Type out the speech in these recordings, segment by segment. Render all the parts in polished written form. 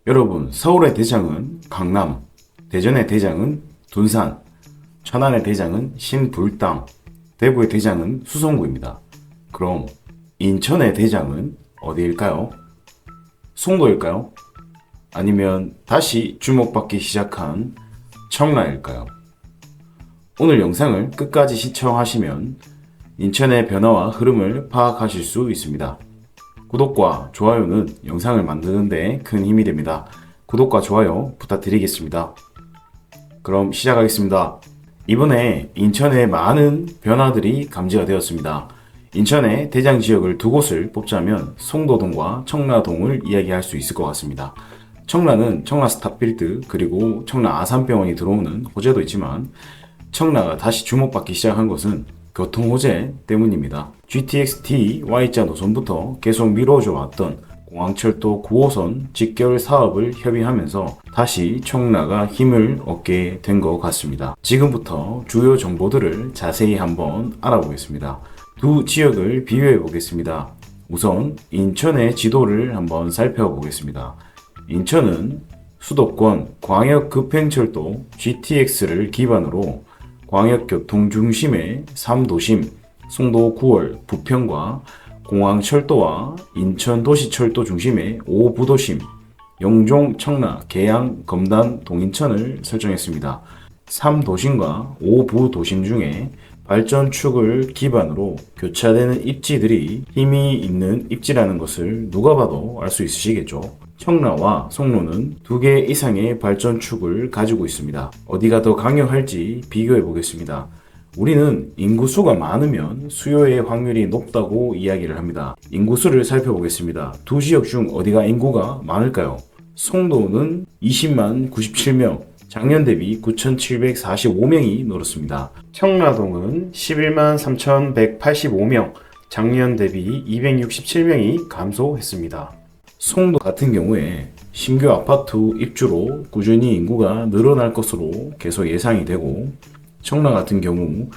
여러분, 서울의 대장은 강남, 대전의 대장은 둔산, 천안의 대장은 신불당, 대구의 대장은 수성구입니다. 그럼 인천의 대장은 어디일까요? 송도일까요? 아니면 다시 주목받기 시작한 청라일까요? 오늘 영상을 끝까지 시청하시면 인천의 변화와 흐름을 파악하실 수 있습니다. 구독과 좋아요는 영상을 만드는 데 큰 힘이 됩니다. 구독과 좋아요 부탁드리겠습니다. 그럼 시작하겠습니다. 이번에 인천에 많은 변화들이 감지가 되었습니다. 인천의 대장 지역을 두 곳을 뽑자면 송도동과 청라동을 이야기할 수 있을 것 같습니다. 청라는 청라스타필드 그리고 청라 아산병원이 들어오는 호재도 있지만 청라가 다시 주목받기 시작한 것은 교통 호재 때문입니다. GTX-T Y자 노선부터 계속 미뤄져 왔던 공항철도 9호선 직결 사업을 협의하면서 다시 청라가 힘을 얻게 된 것 같습니다. 지금부터 주요 정보들을 자세히 한번 알아보겠습니다. 두 지역을 비교해 보겠습니다. 우선 인천의 지도를 한번 살펴보겠습니다. 인천은 수도권 광역급행철도 GTX를 기반으로 광역교통 중심의 3도심, 송도 9월, 부평과 공항철도와 인천도시철도 중심의 5부도심, 영종, 청라, 계양, 검단, 동인천을 설정했습니다. 3도심과 5부도심 중에 발전축을 기반으로 교차되는 입지들이 힘이 있는 입지라는 것을 누가 봐도 알 수 있으시겠죠. 청라와 송로는 2개 이상의 발전축을 가지고 있습니다. 어디가 더 강력할지 비교해 보겠습니다. 우리는 인구수가 많으면 수요의 확률이 높다고 이야기를 합니다. 인구수를 살펴보겠습니다. 두 지역 중 어디가 인구가 많을까요? 송도는 20만 97명, 작년 대비 9,745명이 늘었습니다. 청라동은 11만 3,185명, 작년 대비 267명이 감소했습니다. 송도 같은 경우에 신규 아파트 입주로 꾸준히 인구가 늘어날 것으로 계속 예상이 되고, 청라 같은 경우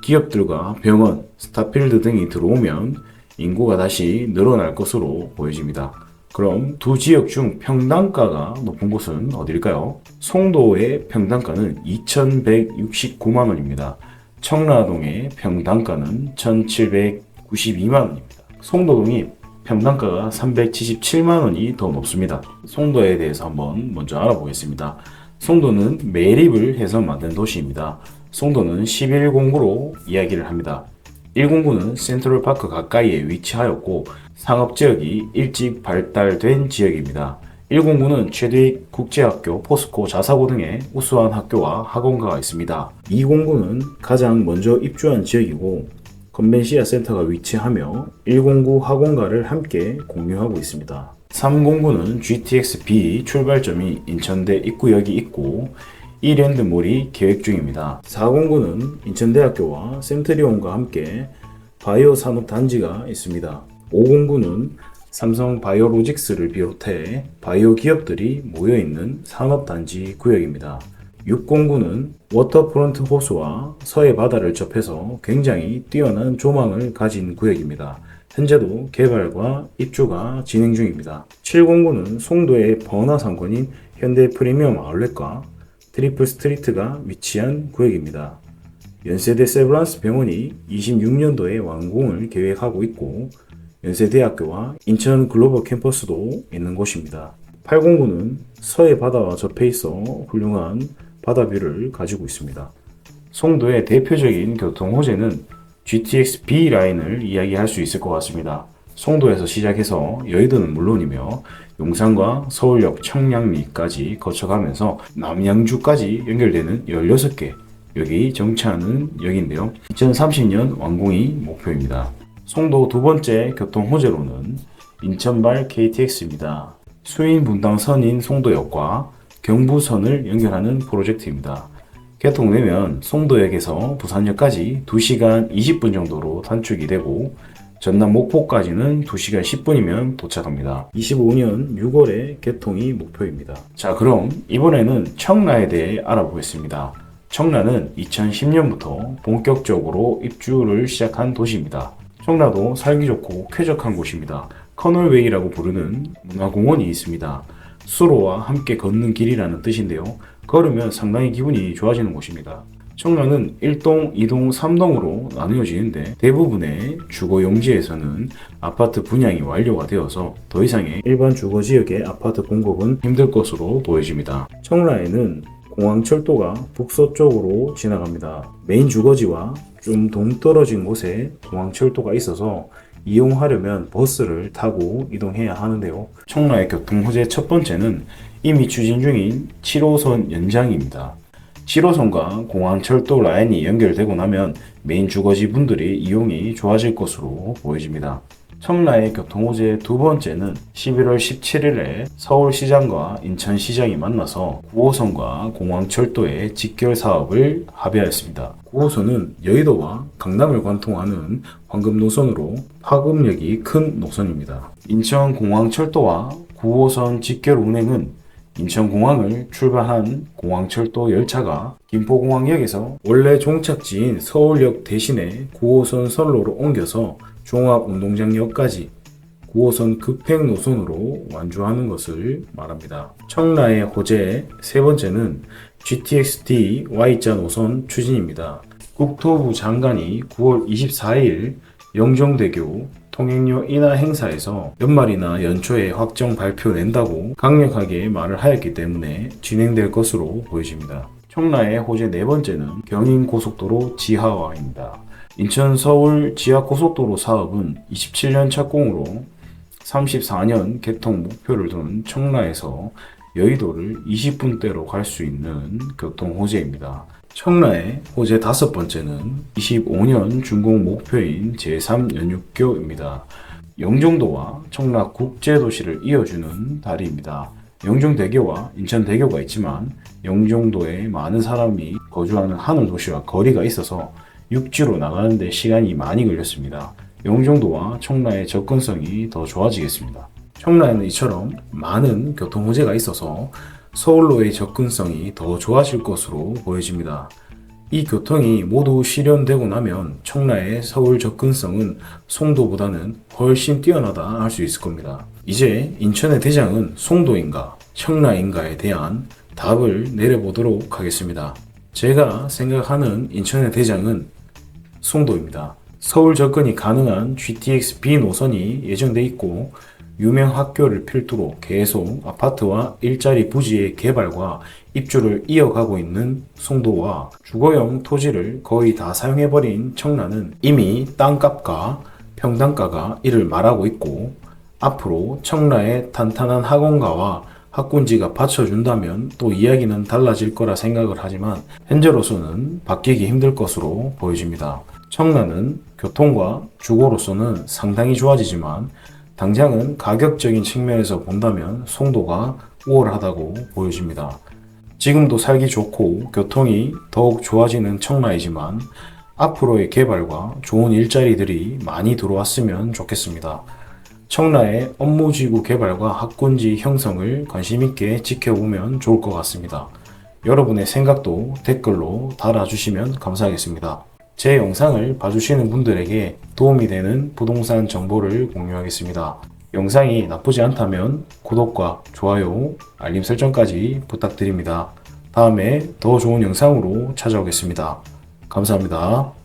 기업들과 병원, 스타필드 등이 들어오면 인구가 다시 늘어날 것으로 보여집니다. 그럼 두 지역 중 평당가가 높은 곳은 어딜까요? 송도의 평당가는 2,169만원입니다. 청라동의 평당가는 1,792만원입니다. 송도동이 평당가가 377만원이 더 높습니다. 송도에 대해서 한번 먼저 알아보겠습니다. 송도는 매립을 해서 만든 도시입니다. 송도는 11공구로 이야기를 합니다. 1공구는 센트럴파크 가까이에 위치하였고 상업지역이 일찍 발달된 지역입니다. 1공구는 최대익 국제학교, 포스코, 자사고 등의 우수한 학교와 학원가가 있습니다. 2공구는 가장 먼저 입주한 지역이고 컨벤시아 센터가 위치하며 1공구 학원가를 함께 공유하고 있습니다. 3공구는 GTX-B 출발점이 인천대 입구역이 있고 이랜드몰이 계획 중입니다. 4공구는 인천대학교와 센트리온과 함께 바이오 산업단지가 있습니다. 5공구는 삼성 바이오로직스를 비롯해 바이오 기업들이 모여있는 산업단지 구역입니다. 6공구는 워터프론트 호수와 서해 바다를 접해서 굉장히 뛰어난 조망을 가진 구역입니다. 현재도 개발과 입주가 진행 중입니다. 7공구는 송도의 번화 상권인 현대 프리미엄 아울렛과 트리플 스트리트가 위치한 구역입니다. 연세대 세브란스 병원이 26년도에 완공을 계획하고 있고 연세대학교와 인천 글로벌 캠퍼스도 있는 곳입니다. 8공구는 서해 바다와 접해 있어 훌륭한 바다뷰를 가지고 있습니다. 송도의 대표적인 교통 호재는 GTX-B 라인을 이야기할 수 있을 것 같습니다. 송도에서 시작해서 여의도는 물론이며 용산과 서울역 청량리까지 거쳐가면서 남양주까지 연결되는 16개 역이 정차하는 역인데요. 2030년 완공이 목표입니다. 송도 두 번째 교통 호재로는 인천발 KTX입니다. 수인 분당선인 송도역과 경부선을 연결하는 프로젝트입니다. 개통되면 송도역에서 부산역까지 2시간 20분 정도로 단축이 되고 전남 목포까지는 2시간 10분이면 도착합니다. 25년 6월에 개통이 목표입니다. 자, 그럼 이번에는 청라에 대해 알아보겠습니다. 청라는 2010년부터 본격적으로 입주를 시작한 도시입니다. 청라도 살기 좋고 쾌적한 곳입니다. 커널웨이라고 부르는 문화공원이 있습니다. 수로와 함께 걷는 길이라는 뜻인데요. 걸으면 상당히 기분이 좋아지는 곳입니다. 청라는 1동, 2동, 3동으로 나누어지는데 대부분의 주거 용지에서는 아파트 분양이 완료가 되어서 더 이상의 일반 주거 지역의 아파트 공급은 힘들 것으로 보여집니다. 청라에는 공항철도가 북서쪽으로 지나갑니다. 메인 주거지와 좀 동떨어진 곳에 공항철도가 있어서 이용하려면 버스를 타고 이동해야 하는데요. 청라의 교통호재 첫 번째는 이미 추진 중인 7호선 연장입니다. 7호선과 공항철도 라인이 연결되고 나면 메인 주거지 분들의 이용이 좋아질 것으로 보여집니다. 청라의 교통호재 두 번째는 11월 17일에 서울시장과 인천시장이 만나서 9호선과 공항철도의 직결 사업을 합의하였습니다. 9호선은 여의도와 강남을 관통하는 황금 노선으로 파급력이 큰 노선입니다. 인천공항철도와 9호선 직결 운행은 인천공항을 출발한 공항철도 열차가 김포공항역에서 원래 종착지인 서울역 대신에 9호선 선로로 옮겨서 종합운동장역까지 9호선 급행 노선으로 완주하는 것을 말합니다. 청라의 호재 세 번째는 GTX-D Y자 노선 추진입니다. 국토부 장관이 9월 24일 영종대교 통행료 인하 행사에서 연말이나 연초에 확정 발표 낸다고 강력하게 말을 하였기 때문에 진행될 것으로 보여집니다. 청라의 호재 네 번째는 경인고속도로 지하화입니다. 인천 서울 지하고속도로 사업은 27년 착공으로 34년 개통 목표를 둔 청라에서 여의도를 20분대로 갈 수 있는 교통 호재입니다. 청라의 호재 다섯 번째는 25년 준공 목표인 제3연육교입니다. 영종도와 청라 국제도시를 이어주는 다리입니다. 영종대교와 인천대교가 있지만 영종도에 많은 사람이 거주하는 하늘도시와 거리가 있어서 육지로 나가는데 시간이 많이 걸렸습니다. 영종도와 청라의 접근성이 더 좋아지겠습니다. 청라에는 이처럼 많은 교통호재가 있어서 서울로의 접근성이 더 좋아질 것으로 보여집니다. 이 교통이 모두 실현되고 나면 청라의 서울 접근성은 송도보다는 훨씬 뛰어나다 할 수 있을 겁니다. 이제 인천의 대장은 송도인가 청라인가에 대한 답을 내려보도록 하겠습니다. 제가 생각하는 인천의 대장은 송도입니다. 서울 접근이 가능한 GTX-B 노선이 예정돼 있고 유명 학교를 필두로 계속 아파트와 일자리 부지의 개발과 입주를 이어가고 있는 송도와 주거용 토지를 거의 다 사용해버린 청라는 이미 땅값과 평당가가 이를 말하고 있고 앞으로 청라의 탄탄한 학원가와 학군지가 받쳐준다면 또 이야기는 달라질 거라 생각을 하지만 현재로서는 바뀌기 힘들 것으로 보여집니다. 청라는 교통과 주거로서는 상당히 좋아지지만 당장은 가격적인 측면에서 본다면 송도가 우월하다고 보여집니다. 지금도 살기 좋고 교통이 더욱 좋아지는 청라이지만 앞으로의 개발과 좋은 일자리들이 많이 들어왔으면 좋겠습니다. 청라의 업무지구 개발과 학군지 형성을 관심있게 지켜보면 좋을 것 같습니다. 여러분의 생각도 댓글로 달아주시면 감사하겠습니다. 제 영상을 봐주시는 분들에게 도움이 되는 부동산 정보를 공유하겠습니다. 영상이 나쁘지 않다면 구독과 좋아요, 알림 설정까지 부탁드립니다. 다음에 더 좋은 영상으로 찾아오겠습니다. 감사합니다.